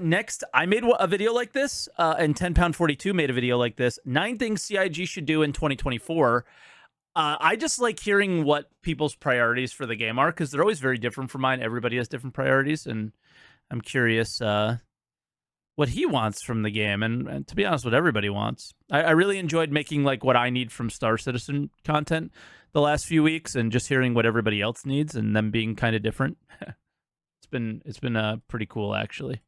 Next, I made a video like this, and 10pound42 made a video like this. 9 things CIG should do in 2024. I just like hearing what people's priorities for the game are, because they're always very different from mine. Everybody has different priorities, and I'm curious what he wants from the game, and to be honest, what everybody wants. I really enjoyed making like what I need from Star Citizen content the last few weeks, and just hearing what everybody else needs and them being kind of different. It's been pretty cool, actually.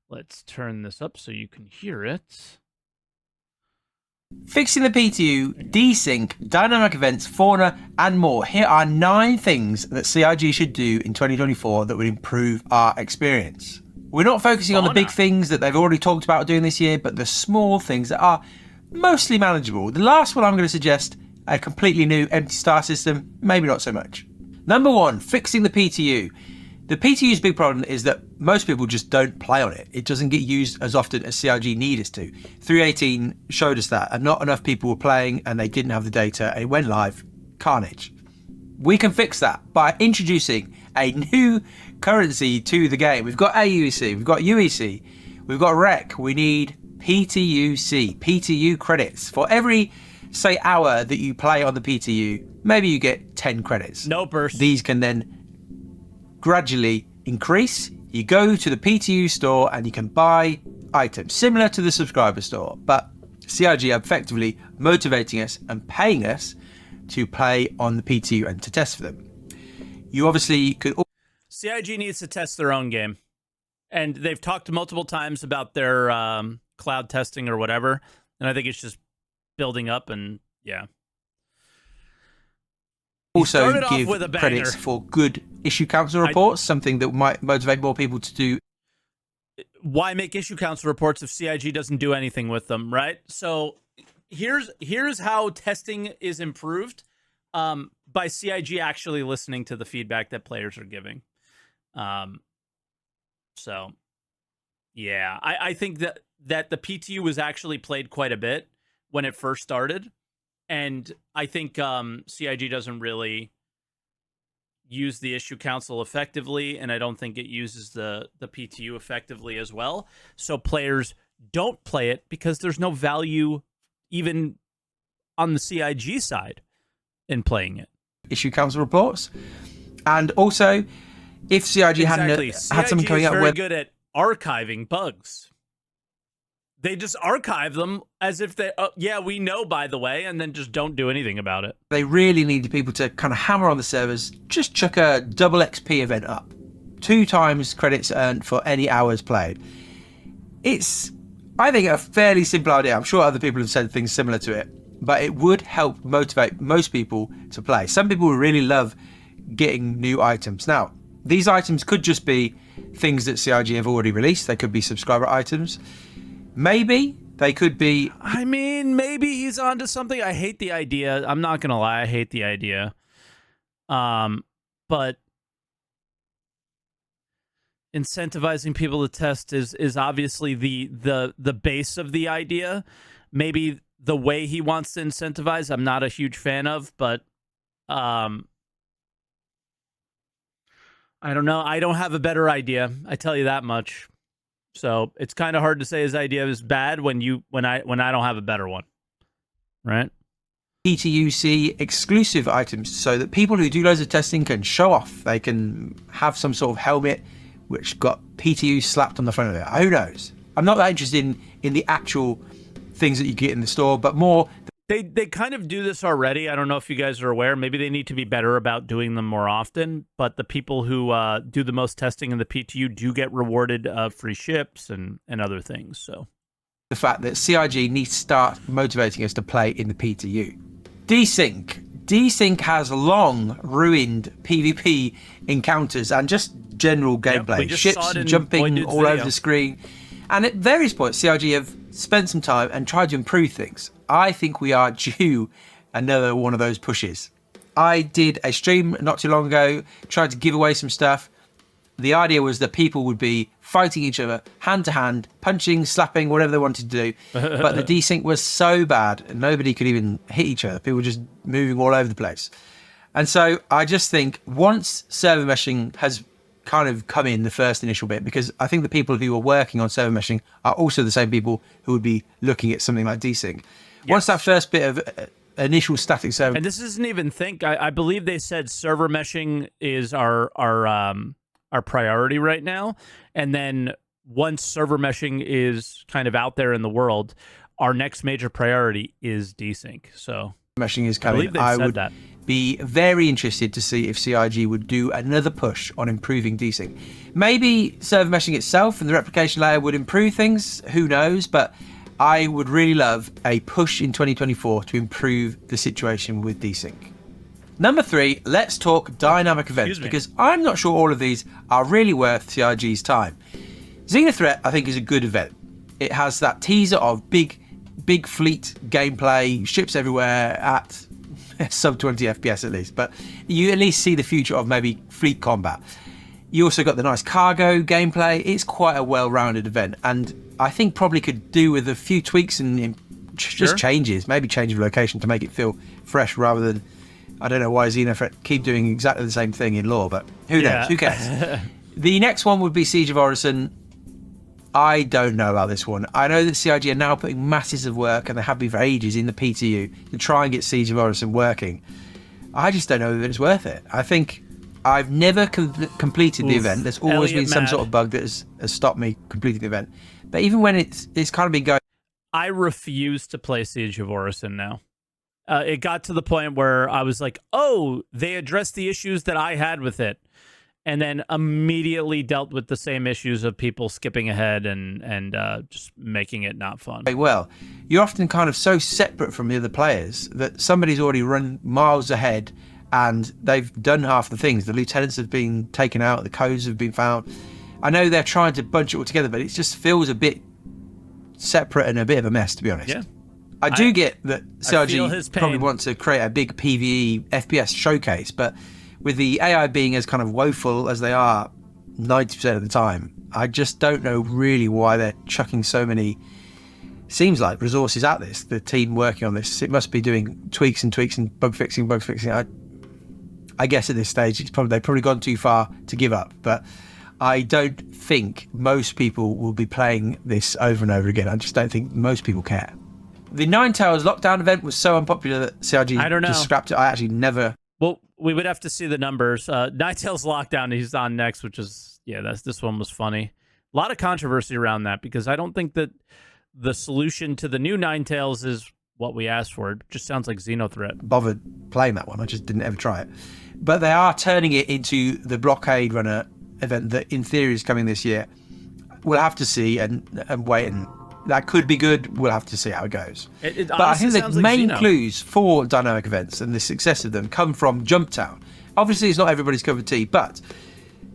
Let's turn this up so you can hear it. Fixing the PTU, desync, dynamic events, fauna, and more. Here are 9 things that CIG should do in 2024 that would improve our experience. We're not focusing on the big things that they've already talked about doing this year, but the small things that are mostly manageable. The last one I'm going to suggest, a completely new empty star system, maybe not so much. Number 1, fixing the PTU. The PTU's big problem is that most people just don't play on it. It doesn't get used as often as CIG need us to. 3.18 showed us that, and not enough people were playing, and they didn't have the data, and it went live. Carnage. We can fix that by introducing a new currency to the game. We've got AUEC, we've got UEC, we've got REC. We need PTUC, PTU credits. For every, say, hour that you play on the PTU, maybe you get 10 credits. No burst. These can then gradually increase. You go to the PTU store and you can buy items similar to the subscriber store, but CIG are effectively motivating us and paying us to play on the PTU and to test for them. You obviously could... CIG needs to test their own game, and they've talked multiple times about their cloud testing or whatever, and I think it's just building up, and yeah. Also give credits for good issue council reports, something that might motivate more people to do. Why make issue council reports if CIG doesn't do anything with them, right? So here's how testing is improved by CIG actually listening to the feedback that players are giving. So yeah, I think that the PTU was actually played quite a bit when it first started. And I think CIG doesn't really use the issue council effectively, and I don't think it uses the PTU effectively as well. So players don't play it because there's no value even on the CIG side in playing it. Issue council reports. And also, if CIG hadn't had something coming up with... very good at archiving bugs. They just archive them as if they, yeah, we know, by the way, and then just don't do anything about it. They really need people to kind of hammer on the servers, just chuck a double XP event up. 2 times credits earned for any hours played. It's, I think, a fairly simple idea. I'm sure other people have said things similar to it, but it would help motivate most people to play. Some people really love getting new items. Now, these items could just be things that CIG have already released. They could be subscriber items. Maybe they could be... I mean, maybe he's onto something. I hate the idea. I'm not going to lie. I hate the idea. But incentivizing people to test is obviously the base of the idea. Maybe the way he wants to incentivize, I'm not a huge fan of, but I don't know. I don't have a better idea. I tell you that much. So it's kind of hard to say his idea is bad when I don't have a better one, right? PTUC exclusive items so that people who do loads of testing can show off. They can have some sort of helmet which got PTU slapped on the front of it. Who knows? I'm not that interested in the actual things that you get in the store, but more... They kind of do this already. I don't know if you guys are aware. Maybe they need to be better about doing them more often. But the people who do the most testing in the PTU do get rewarded free ships and other things. So the fact that CIG needs to start motivating us to play in the PTU. Desync. Desync has long ruined PvP encounters and just general gameplay. Yep, ships jumping all over the screen. And at various points, CIG have spent some time and tried to improve things. I think we are due another one of those pushes. I did a stream not too long ago, tried to give away some stuff. The idea was that people would be fighting each other, hand to hand, punching, slapping, whatever they wanted to do. But the desync was so bad, and nobody could even hit each other. People were just moving all over the place. And so I just think once server meshing has kind of come in the first initial bit, because I think the people who are working on server meshing are also the same people who would be looking at something like desync. Yes. Once that first bit of initial static server, and this isn't even I believe they said server meshing is our priority right now, and then once server meshing is kind of out there in the world, our next major priority is desync. So meshing is coming. I would be very interested to see if CIG would do another push on improving desync. Maybe server meshing itself and the replication layer would improve things, who knows, but I would really love a push in 2024 to improve the situation with desync. Number 3, let's talk dynamic events, because I'm not sure all of these are really worth CIG's time. Xenothreat, I think, is a good event. It has that teaser of big fleet gameplay, ships everywhere at sub 20 FPS at least, but you at least see the future of maybe fleet combat. You also got the nice cargo gameplay. It's quite a well-rounded event, and I think probably could do with a few tweaks and just changes, maybe change of location to make it feel fresh rather than, I don't know why Xenothreat keep doing exactly the same thing in lore, but who knows, who cares? The next one would be Siege of Orison. I don't know about this one. I know that CIG are now putting masses of work, and they have been for ages, in the PTU to try and get Siege of Orison working. I just don't know that it's worth it. I think I've never completed the event. There's always been some sort of bug that has stopped me completing the event. But even when it's kind of been going... I refuse to play Siege of Orison now. It got to the point where I was like, oh, they addressed the issues that I had with it. And then immediately dealt with the same issues of people skipping ahead and just making it not fun. Well, you're often kind of so separate from the other players that somebody's already run miles ahead and they've done half the things. The lieutenants have been taken out, the codes have been found. I know they're trying to bunch it all together, but it just feels a bit separate and a bit of a mess, to be honest. Yeah. I do get that CIG probably wants to create a big PvE FPS showcase, but with the AI being as kind of woeful as they are 90% of the time, I just don't know really why they're chucking so many, seems like, resources at this. The team working on this, it must be doing tweaks and bug fixing. I guess at this stage they've probably gone too far to give up, but I don't think most people will be playing this over and over again. I just don't think most people care. The Nine Tails lockdown event was so unpopular that CIG just scrapped it. I actually never... Well, we would have to see the numbers. Ninetales Lockdown, he's on next, which is, this one was funny. A lot of controversy around that, because I don't think that the solution to the new Ninetales is what we asked for. It just sounds like Xenothreat. Bothered playing that one. I just didn't ever try it. But they are turning it into the Blockade Runner event that in theory is coming this year. We'll have to see and wait, and that could be good. We'll have to see how it goes. But I think the main clues for dynamic events and the success of them come from Jumptown. Obviously, it's not everybody's cup of tea, but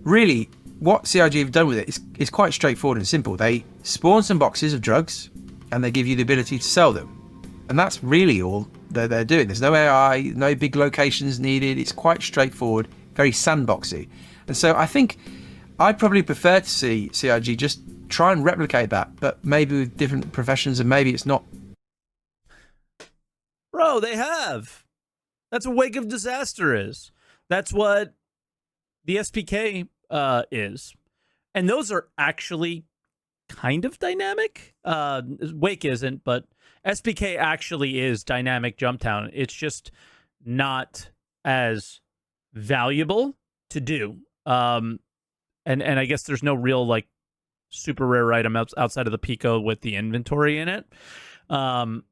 really, what CIG have done with it is quite straightforward and simple. They spawn some boxes of drugs, and they give you the ability to sell them. And that's really all they're doing. There's no AI, no big locations needed. It's quite straightforward, very sandboxy. And so I think I'd probably prefer to see CIG just try and replicate that, but maybe with different professions, and maybe it's not. Bro, they have. That's what Wake of Disaster is. That's what the SPK is. And those are actually kind of dynamic. Wake isn't, but SPK actually is dynamic Jumptown. It's just not as valuable to do. And I guess there's no real, like, super rare item outside of the Pico with the inventory in it. I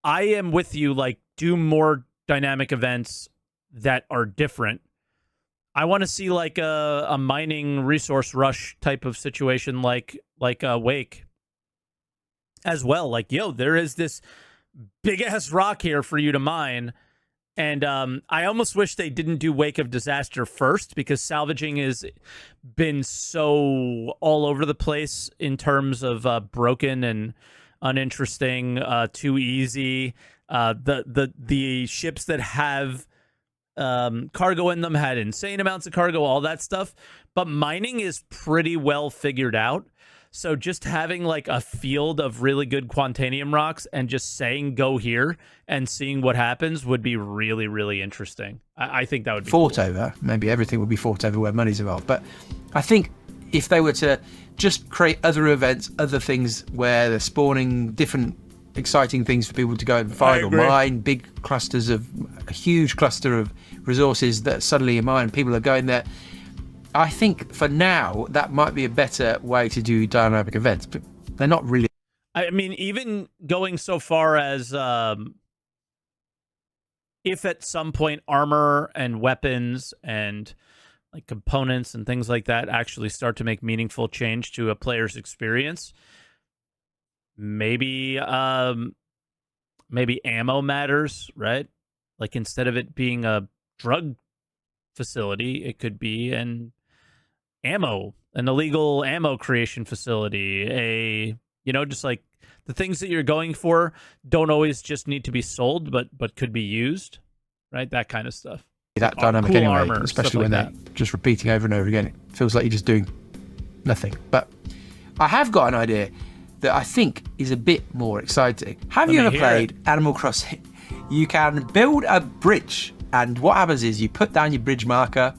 am with you, like, do more dynamic events that are different. I want to see like a mining resource rush type of situation, like Wake as well. Like, yo, there is this big ass rock here for you to mine. And I almost wish they didn't do Wake of Disaster first, because salvaging has been so all over the place in terms of broken and uninteresting, too easy. The ships that have cargo in them had insane amounts of cargo, all that stuff. But mining is pretty well figured out. So just having like a field of really good Quantanium rocks and just saying go here and seeing what happens would be really, really interesting. I think that would be fought cool. over. Maybe everything would be fought over where money's involved. But I think if they were to just create other events, other things where they're spawning different exciting things for people to go and find or mine, big clusters of a huge cluster of resources that suddenly are mined, people are going there. I think for now that might be a better way to do dynamic events, but they're not really. I mean, even going so far as if at some point armor and weapons and like components and things like that actually start to make meaningful change to a player's experience, maybe maybe ammo matters, right? Like instead of it being a drug facility, it could be an illegal ammo creation facility, just like the things that you're going for don't always just need to be sold, but could be used, right? That kind of stuff. That like dynamic cool anyway, armor, especially like when they're just repeating over and over again. It feels like you're just doing nothing. But I have got an idea that I think is a bit more exciting. Have you ever played Animal Crossing? You can build a bridge, and what happens is you put down your bridge marker,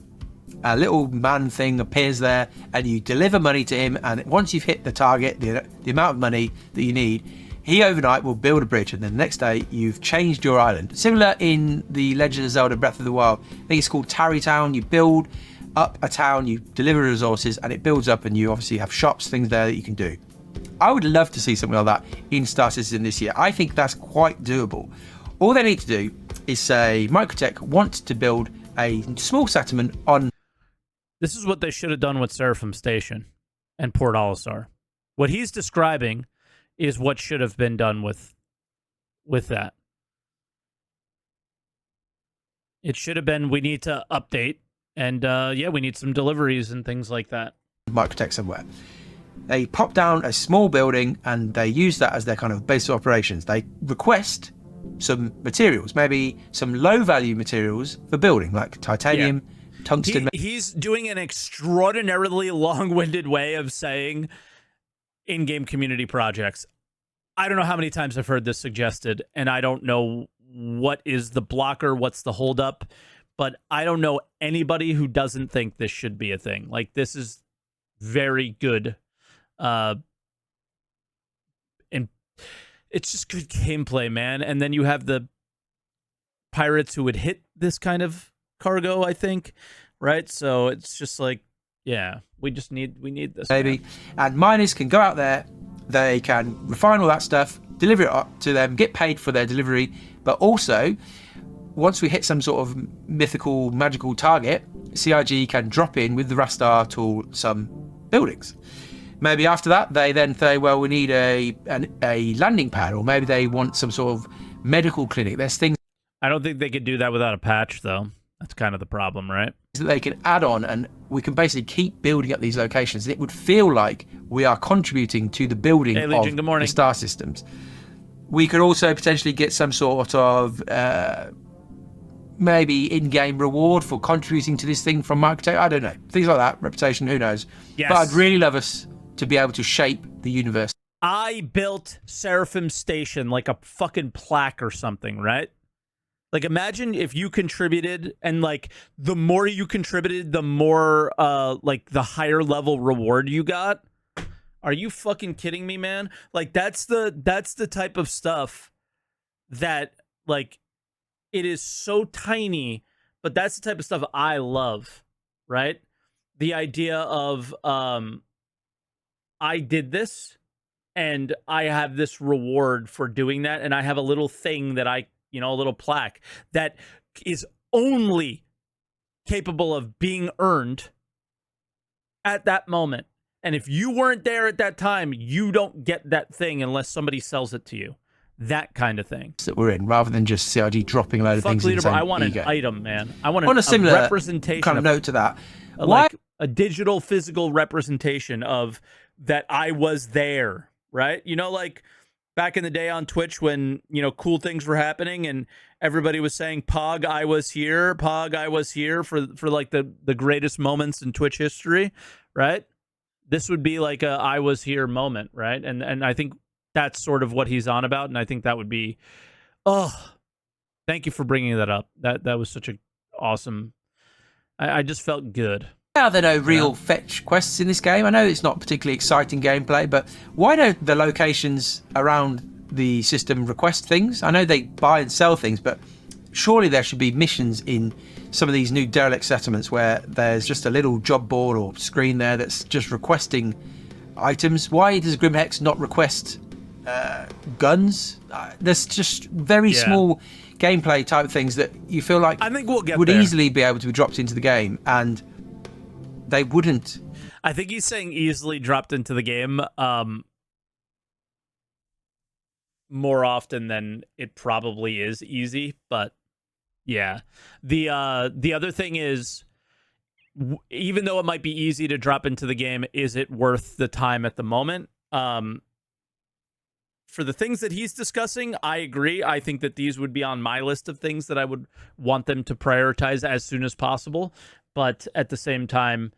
a little man thing appears there, and you deliver money to him, and once you've hit the target, the amount of money that you need, he overnight will build a bridge, and then the next day you've changed your island. Similar in the Legend of Zelda Breath of the Wild. I think it's called Tarry Town. You build up a town, you deliver resources, and it builds up, and you obviously have shops, things there that you can do. I would love to see something like that in Star Citizen this year. I think that's quite doable. All they need to do is say Microtech wants to build a small settlement on. This is what they should have done with Seraphim Station and Port Olisar. What he's describing is what should have been done with that. It should have been, we need to update, and we need some deliveries and things like that. Microtech somewhere. They pop down a small building and they use that as their kind of base of operations. They request some materials, maybe some low-value materials for building, like titanium, tungsten. He's doing an extraordinarily long-winded way of saying in-game community projects. I don't know how many times I've heard this suggested, and I don't know what is the blocker, what's the holdup, but I don't know anybody who doesn't think this should be a thing. Like, this is very good. And it's just good gameplay, man. And then you have the pirates who would hit this kind of cargo, I think, right? So it's just like, yeah, we need this. Maybe. And miners can go out there, they can refine all that stuff, deliver it up to them, get paid for their delivery, but also, once we hit some sort of mythical, magical target, CIG can drop in with the Rastar tool some buildings. Maybe after that, they then say, well, we need a landing pad, or maybe they want some sort of medical clinic. There's things. I don't think they could do that without a patch, though. That's kind of the problem, right? That they can add on, and we can basically keep building up these locations. It would feel like we are contributing to the building of the star systems. We could also potentially get some sort of maybe in-game reward for contributing to this thing from Microtech. I don't know. Things like that. Reputation, who knows? Yes. But I'd really love us to be able to shape the universe. I built Seraphim Station like a fucking plaque or something, right? Like, imagine if you contributed, and like the more you contributed, the more like the higher level reward you got. Are you fucking kidding me, man? Like, that's the type of stuff that, like, it is so tiny, but that's the type of stuff I love, right? The idea of I did this and I have this reward for doing that, and I have a little thing that a little plaque that is only capable of being earned at that moment. And if you weren't there at that time, you don't get that thing unless somebody sells it to you. That kind of thing. That we're in, rather than just CIG dropping a load of things in. I want an item, man. I want a similar representation kind of note to that. Like a digital, physical representation of that I was there, right? Like back in the day on Twitch when, cool things were happening and everybody was saying, Pog, I was here for like the greatest moments in Twitch history, right? This would be like a I was here moment, right? And I think that's sort of what he's on about, and I think that would be, oh, thank you for bringing that up. That was such a awesome. I just felt good. Are there no real fetch quests in this game? I know it's not particularly exciting gameplay, but why don't the locations around the system request things? I know they buy and sell things, but surely there should be missions in some of these new derelict settlements where there's just a little job board or screen there that's just requesting items. Why does Grimhex not request guns? There's just very small gameplay type things that you feel like I think we'll get would there. easily be able to be dropped into the game, and they wouldn't. I think he's saying easily dropped into the game more often than it probably is easy, but yeah. The other thing is, even though it might be easy to drop into the game, is it worth the time at the moment? For the things that he's discussing, I agree. I think that these would be on my list of things that I would want them to prioritize as soon as possible. But at the same time,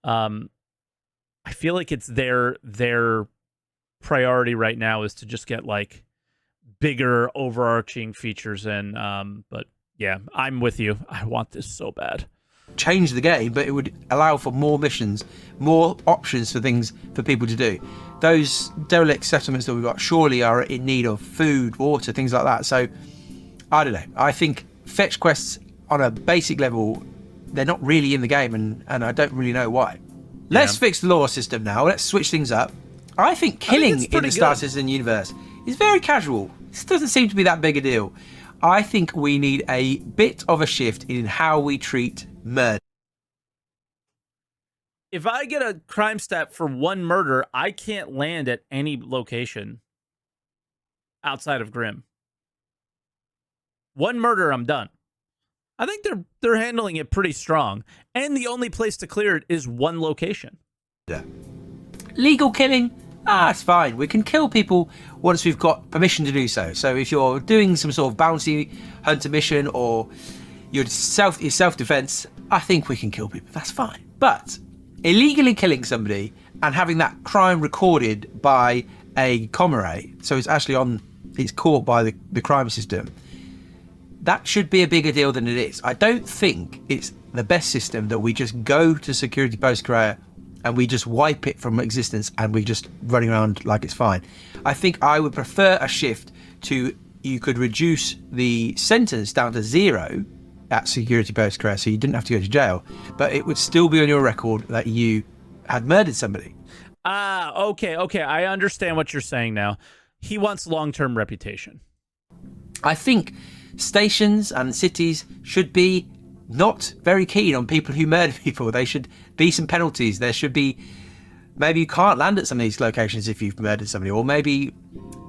I feel like it's their priority right now is to just get like bigger overarching features in. But yeah, I'm with you. I want this so bad. Change the game, but it would allow for more missions, more options for things for people to do. Those derelict settlements that we've got surely are in need of food, water, things like that. So I don't know. I think fetch quests on a basic level, they're not really in the game, and I don't really know why. Let's fix the lore system now. Let's switch things up. I think killing in the Star Citizen universe is very casual. This doesn't seem to be that big a deal. I think we need a bit of a shift in how we treat murder. If I get a crime stat for one murder, I can't land at any location outside of Grim. One murder, I'm done. I think they're handling it pretty strong. And the only place to clear it is one location. Yeah. Legal killing? It's fine. We can kill people once we've got permission to do so. So if you're doing some sort of bounty hunter mission or your self-defense, I think we can kill people. That's fine. But illegally killing somebody and having that crime recorded by a comrade, so it's caught by the crime system, that should be a bigger deal than it is. I don't think it's the best system that we just go to security post career and we just wipe it from existence and we're just running around like it's fine. I think I would prefer a shift to, you could reduce the sentence down to 0 at security post career, so you didn't have to go to jail, but it would still be on your record that you had murdered somebody. Okay. I understand what you're saying now. He wants long-term reputation. I think stations and cities should be not very keen on people who murder people. There should be some penalties. There should be, maybe you can't land at some of these locations if you've murdered somebody, or maybe,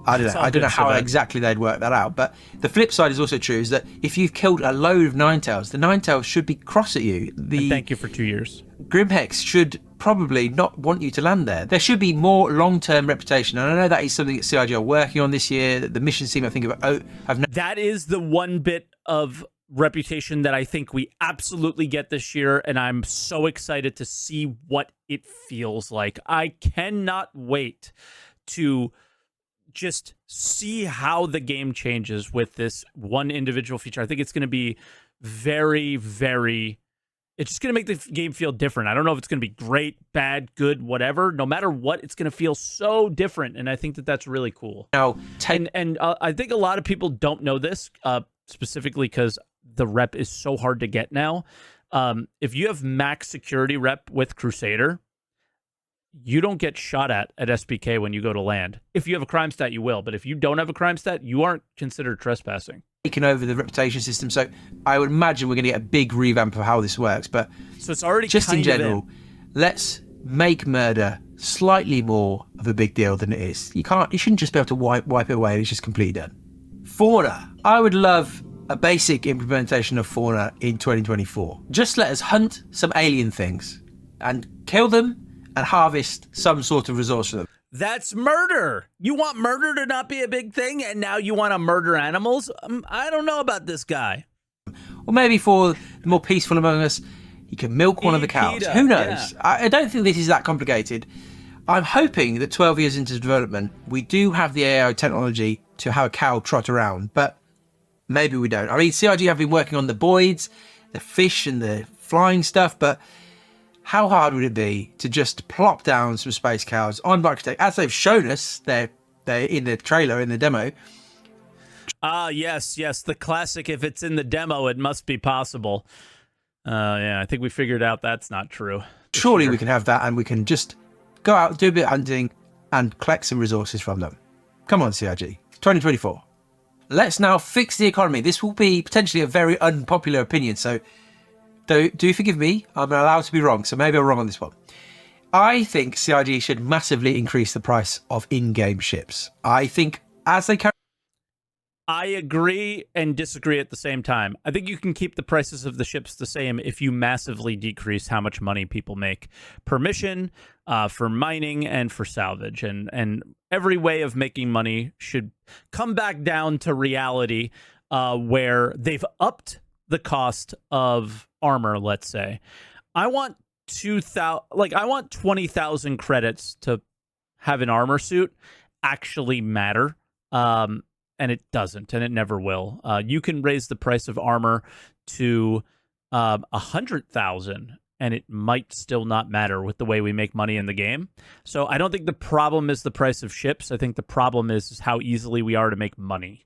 I don't know how exactly they'd work that out. But the flip side is also true, is that if you've killed a load of Ninetales, the Ninetales should be cross at you. And thank you for 2 years. Grimhex should probably not want you to land there. There should be more long-term reputation, and I know that is something that CIG are working on this year. The mission team, I think, that is the one bit of reputation that I think we absolutely get this year, and I'm so excited to see what it feels like. I cannot wait to just see how the game changes with this one individual feature. I think it's going to be very, very... It's just going to make the game feel different. I don't know if it's going to be great, bad, good, whatever. No matter what, it's going to feel so different, and I think that that's really cool. Now, I think a lot of people don't know this, specifically because the rep is so hard to get now. If you have max security rep with Crusader, you don't get shot at SPK when you go to land. If you have a crime stat, you will. But if you don't have a crime stat, you aren't considered trespassing. Taken over the reputation system, so I would imagine we're going to get a big revamp of how this works. But so it's already just kind in general, let's make murder slightly more of a big deal than it is. You shouldn't just be able to wipe it away and it's just completely done. Fauna. I would love a basic implementation of fauna in 2024. Just let us hunt some alien things and kill them and harvest some sort of resource for them. That's murder. You want murder to not be a big thing, and now you want to murder animals? I don't know about this guy. Or maybe for the more peaceful among us, You can milk one of the cows. PETA, Who knows? yeah. I don't think this is that complicated. I'm hoping that 12 years into development, we do have the AI technology to have a cow trot around, but maybe we don't. I mean, CIG have been working on the boids, the fish and the flying stuff, but how hard would it be to just plop down some space cows on microtech, as they've shown us, they're in the trailer, in the demo. Yes, the classic, if it's in the demo, it must be possible. Yeah, I think we figured out that's not true. Surely we can have that, and we can just go out, do a bit of hunting, and collect some resources from them. Come on, CIG. 2024. Let's now fix the economy. This will be potentially a very unpopular opinion, so do forgive me. I'm allowed to be wrong, so maybe I'm wrong on this one. I think CIG should massively increase the price of in-game ships. I think as they carry... I agree and disagree at the same time. I think you can keep the prices of the ships the same if you massively decrease how much money people make per mission, for mining and for salvage. And every way of making money should come back down to reality, where they've upped the cost of armor, let's say. I want 20,000 credits to have an armor suit actually matter. And it doesn't, and it never will. You can raise the price of armor to 100,000, and it might still not matter with the way we make money in the game. So I don't think the problem is the price of ships. I think the problem is how easily we are to make money,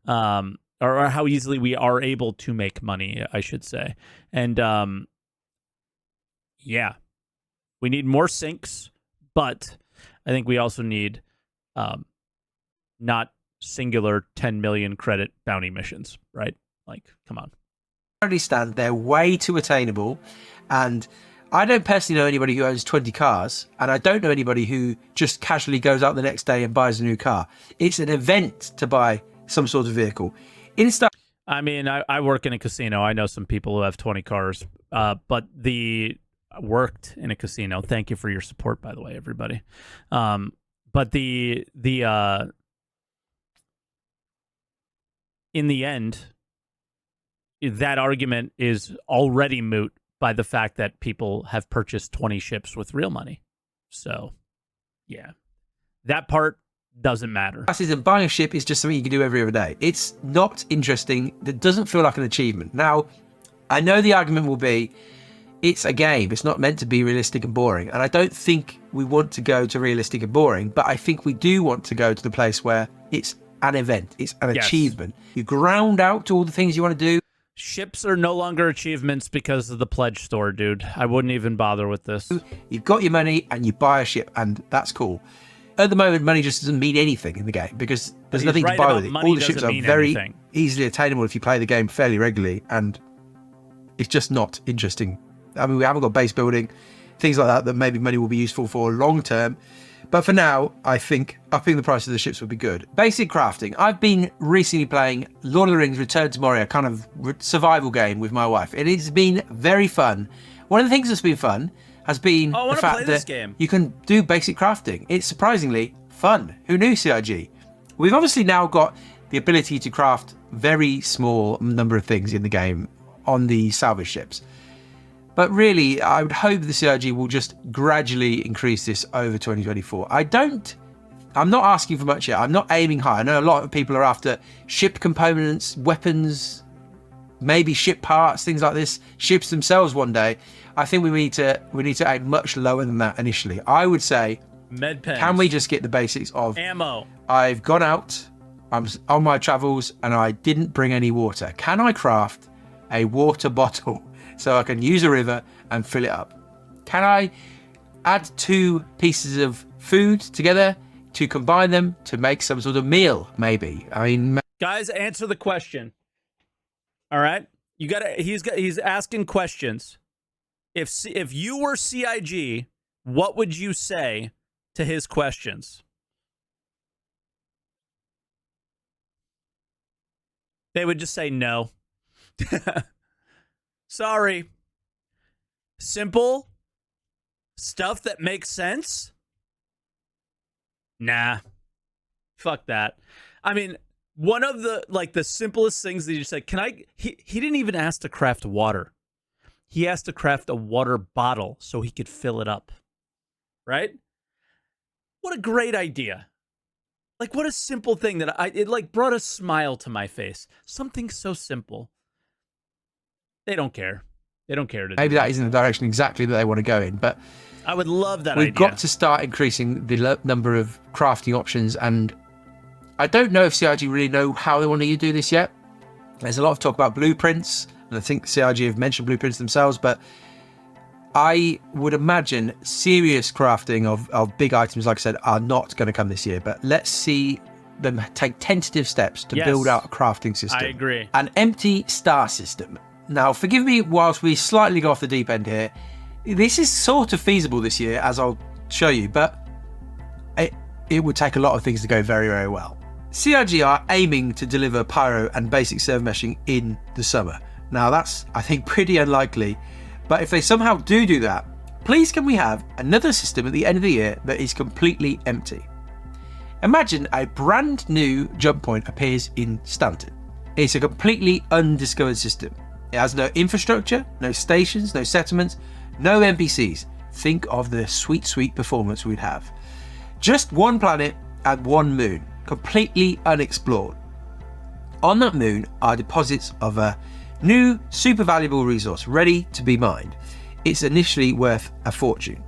or how easily we are able to make money, I should say. And yeah, we need more syncs, but I think we also need not singular 10 million credit bounty missions, right? Like, come on. Stand, they're way too attainable, and I don't personally know anybody who owns 20 cars, and I don't know anybody who just casually goes out the next day and buys a new car. It's an event to buy some sort of vehicle. I mean, I work in a casino. I know some people who have 20 cars, but worked in a casino. Thank you for your support, by the way, everybody. But in the end, that argument is already moot by the fact that people have purchased 20 ships with real money. So, yeah, that part doesn't matter. And buying a ship is just something you can do every other day. It's not interesting. It doesn't feel like an achievement. Now, I know the argument will be, it's a game. It's not meant to be realistic and boring. And I don't think we want to go to realistic and boring, but I think we do want to go to the place where it's an event. It's an achievement. You ground out all the things you want to do. Ships are no longer achievements because of the pledge store, dude. I wouldn't even bother with this. You've got your money and you buy a ship, and that's cool. At the moment, money just doesn't mean anything in the game because there's nothing to buy with it. All the ships are very easily attainable if you play the game fairly regularly, and it's just not interesting. I mean, we haven't got base building, things like that maybe money will be useful for long term. But for now, I think upping the price of the ships would be good. Basic crafting. I've been recently playing Lord of the Rings Return to Moria, kind of survival game with my wife. It has been very fun. One of the things that's been fun has been the fact that you can do basic crafting. It's surprisingly fun. Who knew, CIG? We've obviously now got the ability to craft very small number of things in the game on the salvage ships. But really, I would hope the CIG will just gradually increase this over 2024. I'm not asking for much yet. I'm not aiming high. I know a lot of people are after ship components, weapons, maybe ship parts, things like this, ships themselves one day. I think we need to aim much lower than that initially. I would say, med pens. Can we just get the basics of ammo? I've gone out, I'm on my travels, and I didn't bring any water. Can I craft a water bottle so I can use a river and fill it up? Can I add 2 pieces of food together to combine them to make some sort of meal, maybe? I mean, guys, answer the question. All right, he's asking questions. If you were CIG, what would you say to his questions? They would just say no. Sorry. Simple stuff that makes sense? Nah. Fuck that. I mean, one of the simplest things that you said, he didn't even ask to craft water. he has to craft a water bottle so he could fill it up. Right? What a great idea. Like, what a simple thing that it like brought a smile to my face. Something so simple. They don't care. They don't care to Maybe that isn't the direction exactly that they want to go in, but I would love that we've idea. got to start increasing the number of crafting options, and I don't know if CIG really know how they want to do this yet. There's a lot of talk about blueprints, and I think CIG have mentioned blueprints themselves, but I would imagine serious crafting of big items, like I said, are not going to come this year, but let's see them take tentative steps to build out a crafting system. I agree. An empty star system. Now, forgive me whilst we slightly go off the deep end here. This is sort of feasible this year, as I'll show you, but it would take a lot of things to go very, very well. CIG are aiming to deliver pyro and basic server meshing in the summer. Now, that's, I think, pretty unlikely, but if they somehow do that, please can we have another system at the end of the year that is completely empty? Imagine a brand new jump point appears in Stanton. It's a completely undiscovered system. It has no infrastructure, no stations, no settlements, no NPCs. Think of the sweet, sweet performance we'd have. Just one planet and one moon, completely unexplored. On that moon are deposits of a new, super valuable resource ready to be mined. It's initially worth a fortune.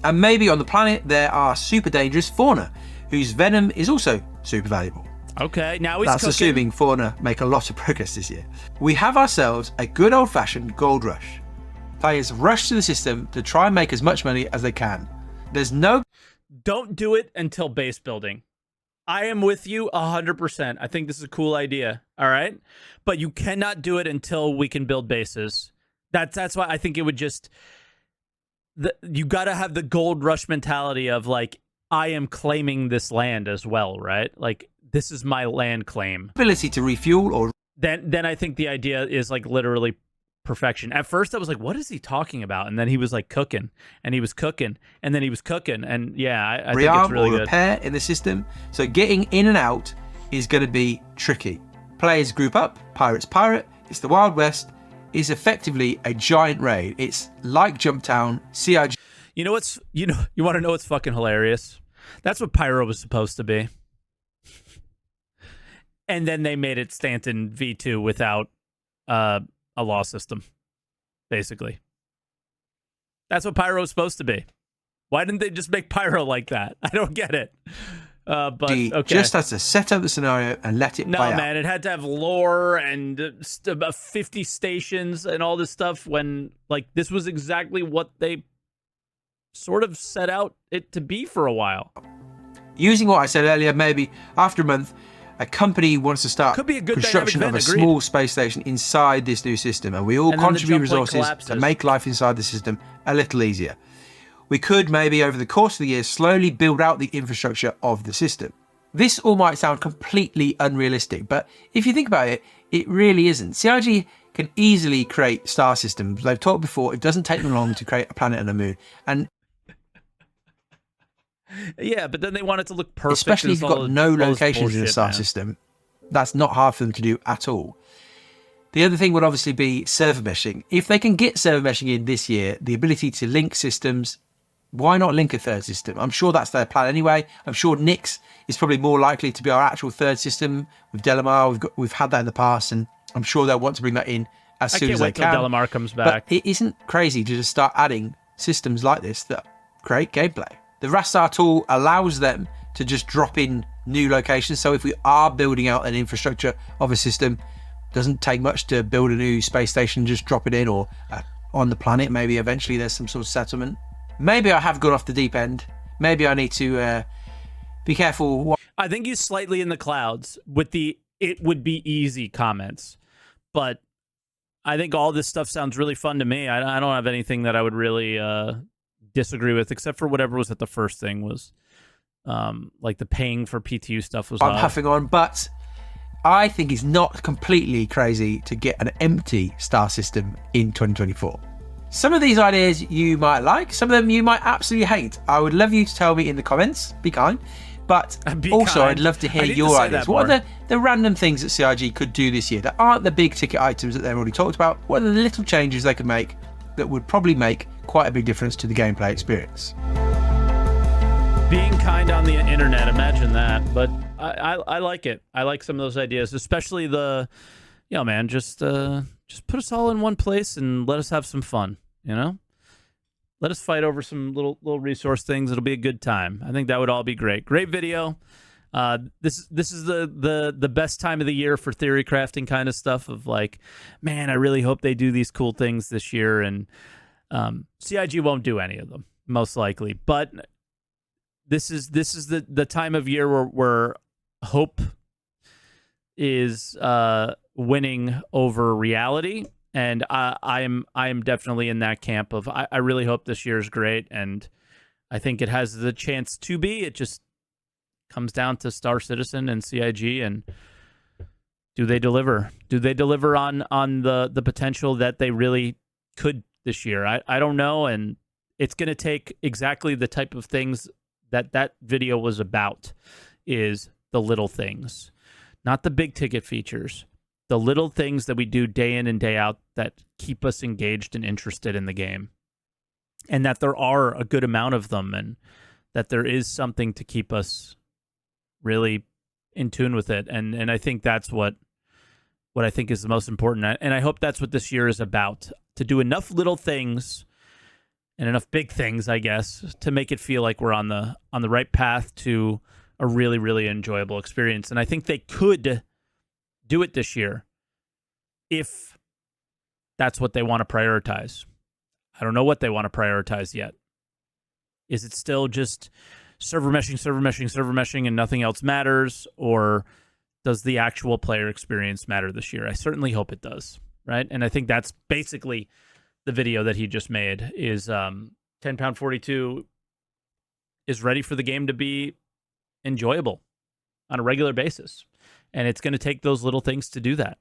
And maybe on the planet there are super dangerous fauna, whose venom is also super valuable. Okay, now he's That's cooking. assuming fauna make a lot of progress this year. We have ourselves a good old-fashioned gold rush. Players rush to the system to try and make as much money as they can. There's no... Don't do it until base building. I am with you 100%. I think this is a cool idea, all right? But you cannot do it until we can build bases. That's why I think it would just... you got to have the gold rush mentality of, like, I am claiming this land as well, right? Like, this is my land claim. Ability to refuel or... Then I think the idea is, like, literally perfection. At first I was like, what is he talking about? And then he was like cooking, and he was cooking, and then he was cooking, and yeah, I think it's really or good. Repair in the system, so getting in and out is going to be tricky. Players group up, pirates pirate, it's the Wild West, is effectively a giant raid. It's like Jumptown, CIG. You want to know what's fucking hilarious? That's what Pyro was supposed to be. And then they made it Stanton V2 without a law system, basically. That's what Pyro was supposed to be. Why didn't they just make Pyro like that? I don't get it. But okay. Just has to set up the scenario and let it play out. No, man, it had to have lore and about 50 stations and all this stuff when, like, this was exactly what they sort of set out it to be for a while. Using what I said earlier, maybe after a month, a company wants to start Could be a good construction of a small space station inside this new system, and we all contribute resources to make life inside the system a little easier. We could maybe over the course of the year slowly build out the infrastructure of the system. This all might sound completely unrealistic, but if you think about it, it really isn't. CIG can easily create star systems. They've talked before, it doesn't take them long to create a planet and a moon. And yeah, but then they want it to look perfect. Especially if you've got no locations in a star system. That's not hard for them to do at all. The other thing would obviously be server meshing. If they can get server meshing in this year, the ability to link systems, why not link a third system? I'm sure that's their plan anyway. I'm sure Nyx is probably more likely to be our actual third system with Delamar. We've had that in the past, and I'm sure they'll want to bring that in as soon as they can. I can't wait till Delamar comes back. But it isn't crazy to just start adding systems like this that create gameplay. The Rastar tool allows them to just drop in new locations. So if we are building out an infrastructure of a system, doesn't take much to build a new space station, just drop it in, or on the planet, maybe eventually there's some sort of settlement. Maybe I have gone off the deep end. Maybe I need to be careful. I think you slightly in the clouds with the "it would be easy" comments, but I think all this stuff sounds really fun to me. I don't have anything that I would really disagree with, except for whatever was at the first thing was like the paying for PTU stuff was I'm huffing on, but I think it's not completely crazy to get an empty star system in 2024. Some of these ideas you might like, some of them you might absolutely hate. I would love you to tell me in the comments. Be kind. But also, I'd love to hear your ideas. What are the random things that CIG could do this year that aren't the big ticket items that they've already talked about? What are the little changes they could make that would probably make quite a big difference to the gameplay experience. Being kind on the internet, imagine that. But I like it. I like some of those ideas, especially the, man, just put us all in one place and let us have some fun, Let us fight over some little resource things. It'll be a good time. I think that would all be great. Great video. This is the best time of the year for theory crafting kind of stuff of like, man, I really hope they do these cool things this year. And CIG won't do any of them, most likely. But this is the time of year where hope is winning over reality. And I am definitely in that camp of I really hope this year is great, and I think it has the chance to be. It just comes down to Star Citizen and CIG, and do they deliver? Do they deliver on the potential that they really could this year? I don't know, and it's going to take exactly the type of things that video was about, is the little things, not the big ticket features. The little things that we do day in and day out that keep us engaged and interested in the game. And that there are a good amount of them, and that there is something to keep us really in tune with it. And I think that's what I think is the most important. And I hope that's what this year is about, to do enough little things and enough big things, I guess, to make it feel like we're on the right path to a really, really enjoyable experience. And I think they could do it this year if that's what they want to prioritize. I don't know what they want to prioritize yet. Is it still just server meshing, and nothing else matters? Or does the actual player experience matter this year? I certainly hope it does, right? And I think that's basically the video that he just made, is 10pound42 is ready for the game to be enjoyable on a regular basis. And it's going to take those little things to do that.